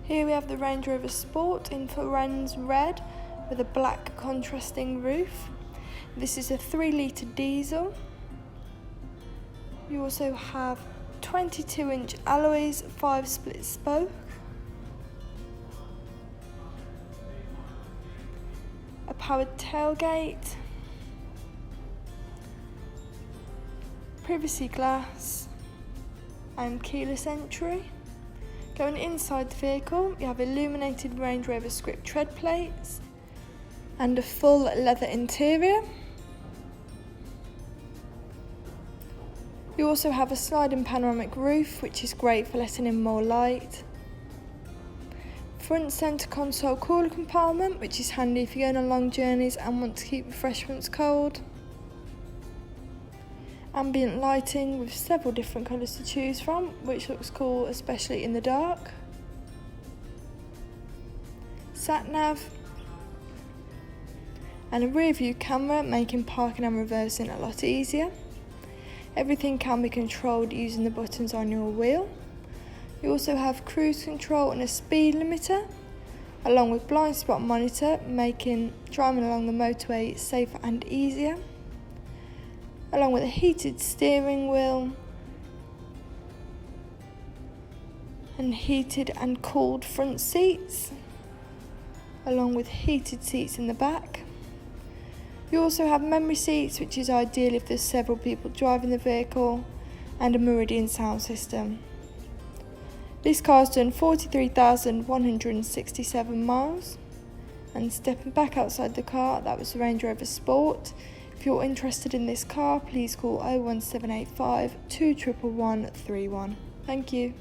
Here we have the Range Rover Sport in Firenze Red with a black contrasting roof. This is a 3-litre diesel. You also have 22-inch alloys, 5 split spoke, a powered tailgate, privacy glass and keyless entry. Going inside the vehicle, you have illuminated Range Rover script tread plates and a full leather interior. You also have a sliding panoramic roof, which is great for letting in more light. Front centre console cooler compartment, which is handy if you're going on long journeys and want to keep refreshments cold. Ambient lighting with several different colours to choose from, which looks cool especially in the dark. Sat nav and a rear view camera, making parking and reversing a lot easier. Everything can be controlled using the buttons on your wheel. You also have cruise control and a speed limiter, along with blind spot monitor, making driving along the motorway safer and easier, along with a heated steering wheel and heated and cooled front seats, along with heated seats in the back. You also have memory seats, which is ideal if there's several people driving the vehicle, and a Meridian sound system. This car's done 43,167 miles. And stepping back outside the car, that was the Range Rover Sport. If you're interested in this car, please call 01785 211 31. Thank you.